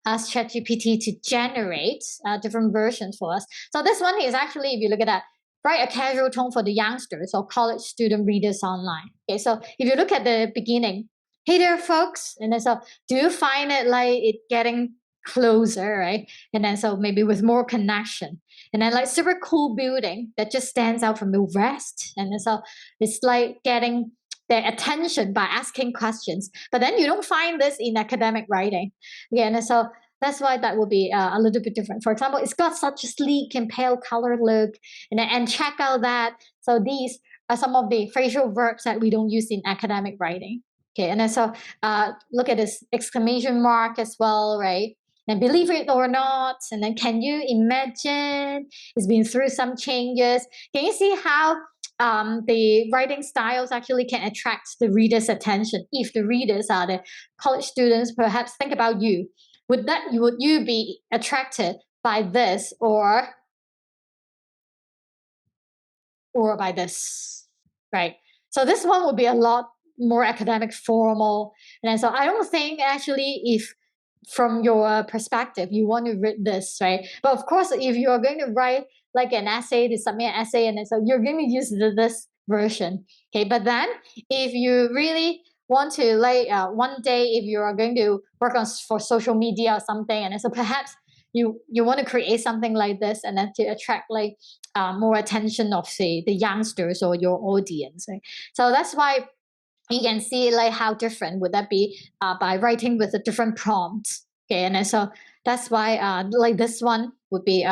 asked ChatGPT to generate different versions for us. So this one is actually, if you look at that, write a casual tone for the youngsters or college student readers online. Okay, so if you look at the beginning, hey there folks, and then so do you find it like it getting closer, right? And then so maybe with more connection, and then like super cool building that just stands out from the rest, and then so it's like getting their attention by asking questions. But then you don't find this in academic writing. Yeah, and so that's why that will be a little bit different. For example, it's got such a sleek and pale color look, and check out that. So these are some of the phrasal verbs that we don't use in academic writing. Okay, and then so look at this exclamation mark as well, right? And believe it or not, and then can you imagine? It's been through some changes. Can you see how the writing styles actually can attract the reader's attention? If the readers are the college students, perhaps think about you. Would you be attracted by this or by this, right? So this one would be a lot more academic, formal, and so I don't think actually if from your perspective you want to read this, right? But of course, if you are going to write like an essay, to submit an essay, and so you're going to use this version, okay? But then if you really want to like one day if you are going to work on for social media or something, and so perhaps you want to create something like this and then to attract like more attention of say the youngsters or your audience, right? So that's why you can see like how different would that be by writing with a different prompt. Okay, and then so that's why like this one would be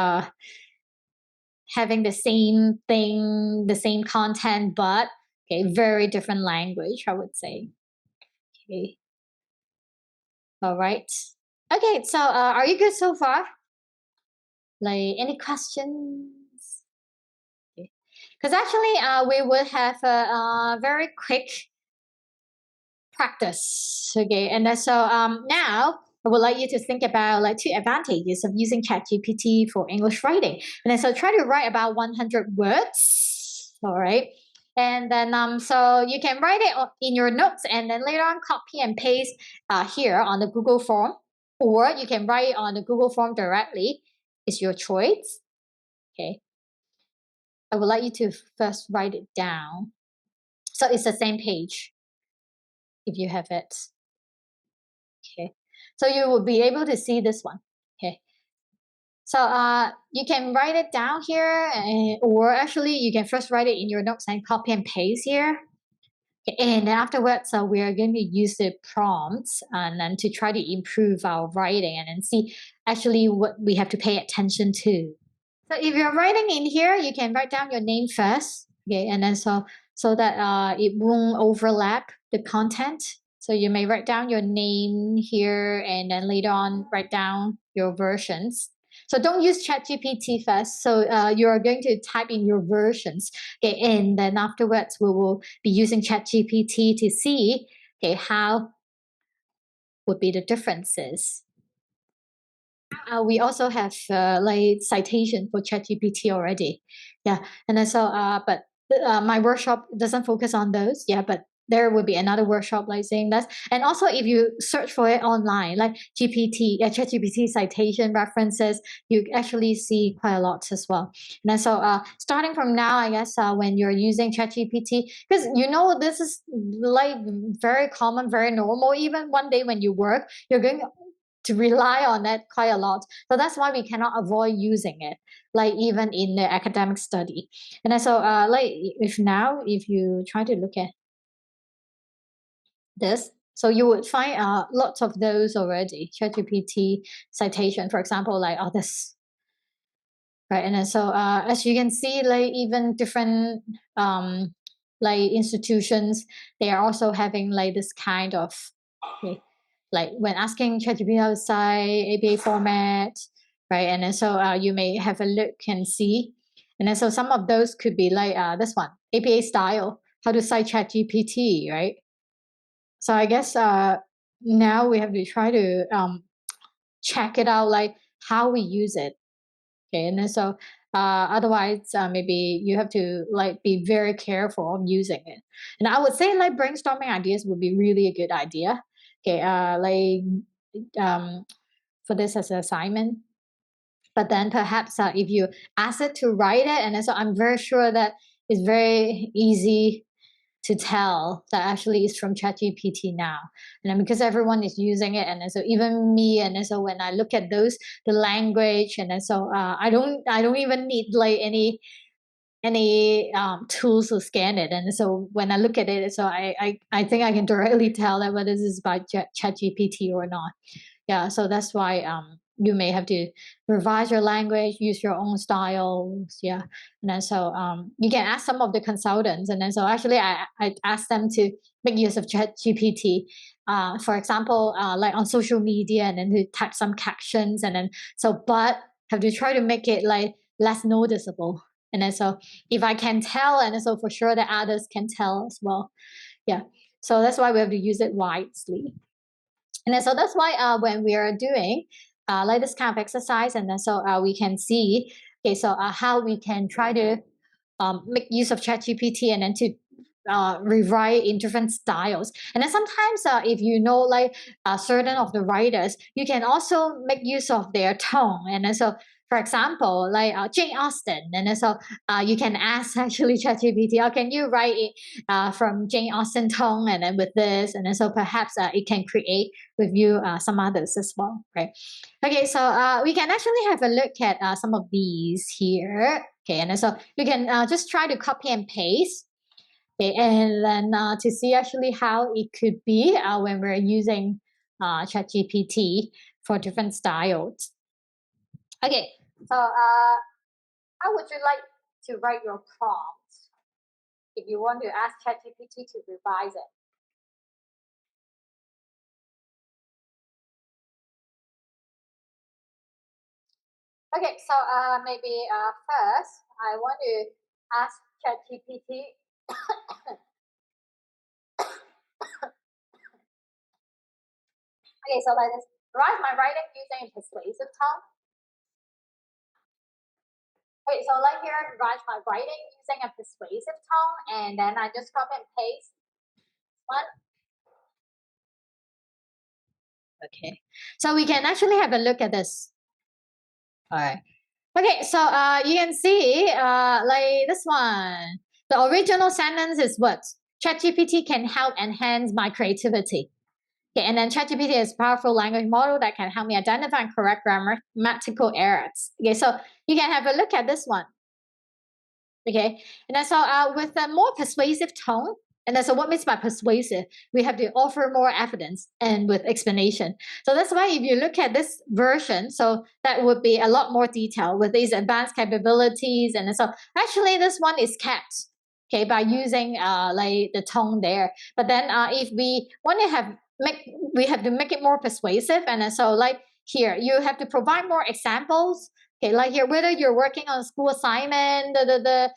having the same thing, the same content, but okay, very different language, I would say. Okay, all right. Okay, so are you good so far? Like any questions? Because actually we would have a very quick practice. Okay, and then so now I would like you to think about like 2 advantages of using ChatGPT for English writing. And then so try to write about 100 words. All right. And then so you can write it in your notes and then later on copy and paste here on the Google form, or you can write it on the Google form directly. It's your choice. Okay. I would like you to first write it down. So it's the same page if you have it. Okay. So you will be able to see this one. Okay. So you can write it down here, or actually you can first write it in your notes and copy and paste here. Okay. And then afterwards, we are going to use the prompts and then to try to improve our writing and then see actually what we have to pay attention to. So if you're writing in here, you can write down your name first. Okay, and then so that it won't overlap the content. So you may write down your name here and then later on write down your versions. So don't use ChatGPT first. So you are going to type in your versions, okay, and then afterwards we will be using ChatGPT to see, okay, how would be the differences. We also have like citation for ChatGPT already, yeah. And then so but my workshop doesn't focus on those, yeah. But there will be another workshop like saying that. And also, if you search for it online, like ChatGPT citation references, you actually see quite a lot as well. And then so starting from now, I guess when you're using ChatGPT, because this is like very common, very normal. Even one day when you work, you're going to rely on it quite a lot. So that's why we cannot avoid using it, like even in the academic study. And then so like if you try to look at this, so you would find lots of those already. ChatGPT citation, for example, like this. Right. And then so as you can see, like even different like institutions, they are also having like this kind of, okay, like when asking ChatGPT outside APA format, right? And then so you may have a look and see. And then so some of those could be like this one, APA style, how to cite ChatGPT, right? So I guess now we have to try to check it out, like how we use it. Okay, and then so otherwise maybe you have to like be very careful of using it. And I would say like brainstorming ideas would be really a good idea. Okay, like for this as an assignment. But then perhaps if you ask it to write it, and then so I'm very sure that it's very easy to tell that actually it's from ChatGPT now. And then because everyone is using it, and then so even me, and then so when I look at those, the language, and then so I don't even need like any tools to scan it. And so when I look at it, so I think I can directly tell that whether this is by ChatGPT or not. Yeah, so that's why you may have to revise your language, use your own styles. Yeah, and then so you can ask some of the consultants, and then so actually I asked them to make use of ChatGPT. For example, like on social media, and then to type some captions, and then so but have to try to make it like less noticeable. And then so if I can tell, and then so for sure that others can tell as well. Yeah, so that's why we have to use it wisely. And then so that's why when we are doing like this kind of exercise, and then so we can see, okay, so how we can try to make use of ChatGPT and then to rewrite in different styles. And then sometimes if you know like certain of the writers, you can also make use of their tone. And then so for example, like Jane Austen, and then so you can ask actually ChatGPT, oh, can you write it from Jane Austen tone and then with this, and then so perhaps it can create with you some others as well, right? Okay, so we can actually have a look at some of these here. Okay, and then so you can just try to copy and paste. Okay, and then to see actually how it could be when we're using ChatGPT for different styles. Okay, so how would you like to write your prompt if you want to ask ChatGPT to revise it? Okay, so maybe first I want to ask ChatGPT. Okay, so like this, write my writing using a persuasive tone. Okay, so like here, write my writing using a persuasive tone, and then I just copy and paste one. Okay, so we can actually have a look at this. All right. Okay, so you can see like this one. The original sentence is what? ChatGPT can help enhance my creativity. Okay, and then ChatGPT is a powerful language model that can help me identify and correct grammatical errors. Okay, so you can have a look at this one. Okay, and then so with a more persuasive tone, and then so what means by persuasive? We have to offer more evidence and with explanation. So that's why if you look at this version, so that would be a lot more detail with these advanced capabilities. And so actually this one is kept, okay, by using like the tone there. But then if we want to have we have to make it more persuasive. And then so like here you have to provide more examples. Okay, like here, whether you're working on a school assignment, the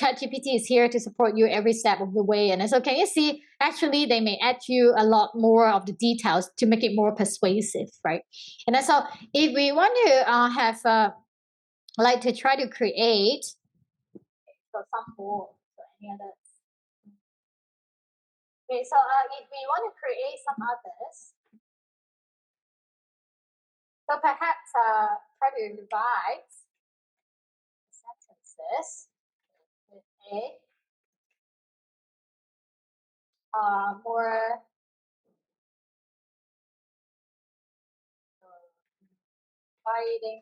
ChatGPT is here to support you every step of the way. And so, can you see? Actually, they may add you a lot more of the details to make it more persuasive, right? And then so, if we want to have like to try to create so some more, so any other. Okay, so if we want to create some others, so perhaps try to revise sentences with a more writing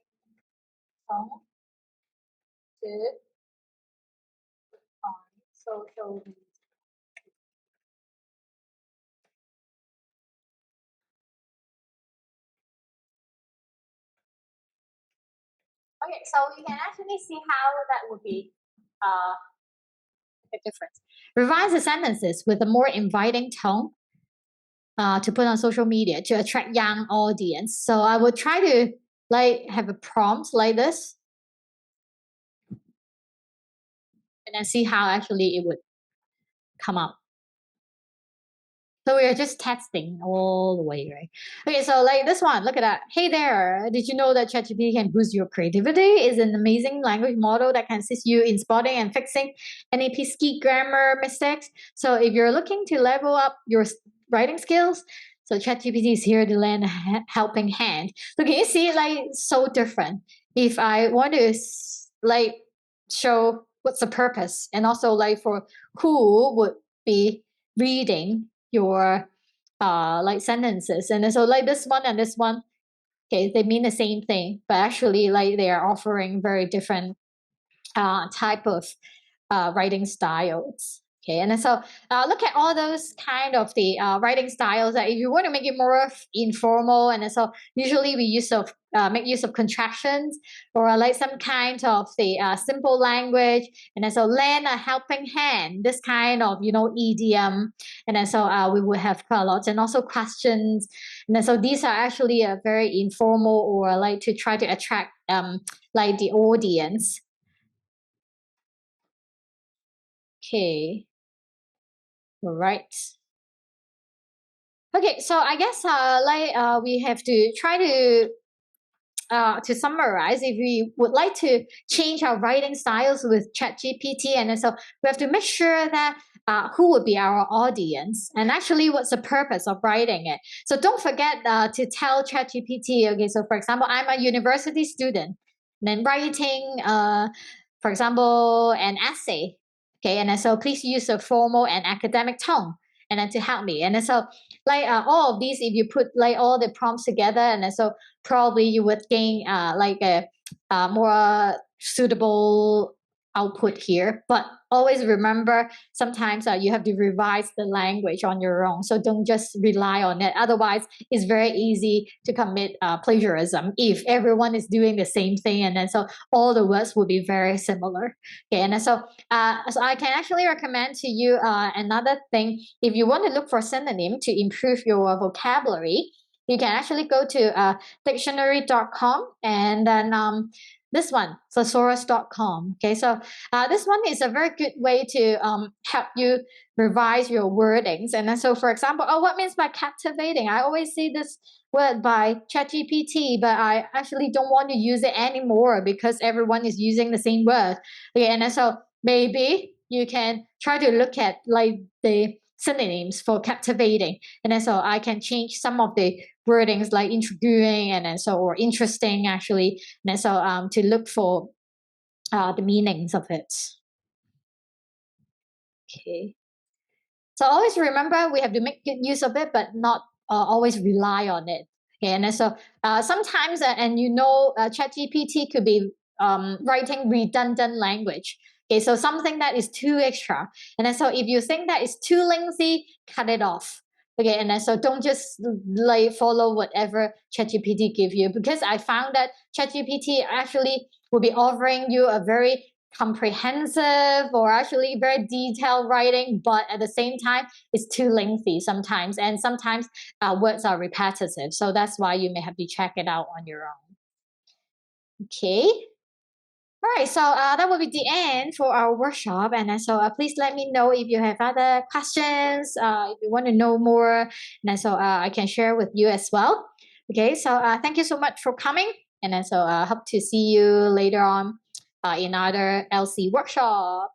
tone to social media. Okay, so we can actually see how that would be a difference. Revise the sentences with a more inviting tone to put on social media to attract young audience. So I would try to like have a prompt like this and then see how actually it would come out. So we are just testing all the way, right? Okay, so like this one, look at that. Hey there, did you know that ChatGPT can boost your creativity? It's an amazing language model that can assist you in spotting and fixing any pesky grammar mistakes. So if you're looking to level up your writing skills, so ChatGPT is here to lend a helping hand. So can you see like so different? If I want to like show what's the purpose and also like for who would be reading your like sentences, and so like this one and this one, okay, they mean the same thing, but actually like they are offering very different type of writing styles. Okay, and so look at all those kind of the writing styles that if you want to make it more informal, and so usually we use of make use of contractions or like some kind of the simple language, and then so lend a helping hand, this kind of idiom, and then so we would have quite a lot, and also questions, and then so these are actually a very informal or like to try to attract like the audience. Okay. All right. Okay, so I guess we have to try to summarize. If we would like to change our writing styles with ChatGPT, and so we have to make sure that who would be our audience and actually what's the purpose of writing it. So don't forget to tell ChatGPT. Okay, so for example, I'm a university student, then writing, for example, an essay. Okay, and then so please use a formal and academic tone, and then to help me. And then so like all of these, if you put like all the prompts together, and then so probably you would gain like a more suitable output here. But always remember, sometimes you have to revise the language on your own. So don't just rely on it. Otherwise, it's very easy to commit plagiarism if everyone is doing the same thing. And then so all the words will be very similar. Okay, and so I can actually recommend to you another thing. If you want to look for synonym to improve your vocabulary, you can actually go to dictionary.com, and then this one, thesaurus.com. Okay, so this one is a very good way to help you revise your wordings. And then, so for example, what means by captivating? I always see this word by ChatGPT, but I actually don't want to use it anymore because everyone is using the same word. Okay, and then so maybe you can try to look at like the synonyms for captivating, and then so I can change some of the wordings like intriguing and then so or interesting actually, and then so to look for the meanings of it. Okay, so always remember we have to make good use of it, but not always rely on it. Okay, and then so sometimes and ChatGPT could be writing redundant language. Okay, so something that is too extra, and then so if you think that is too lengthy, cut it off. Okay, and then so don't just like follow whatever ChatGPT give you, because I found that ChatGPT actually will be offering you a very comprehensive or actually very detailed writing, but at the same time, it's too lengthy sometimes. And sometimes words are repetitive. So that's why you may have to check it out on your own. Okay. All right, so that will be the end for our workshop. And so please let me know if you have other questions, if you want to know more, and so I can share with you as well. Okay, so thank you so much for coming. And so hope to see you later on in other LC workshop.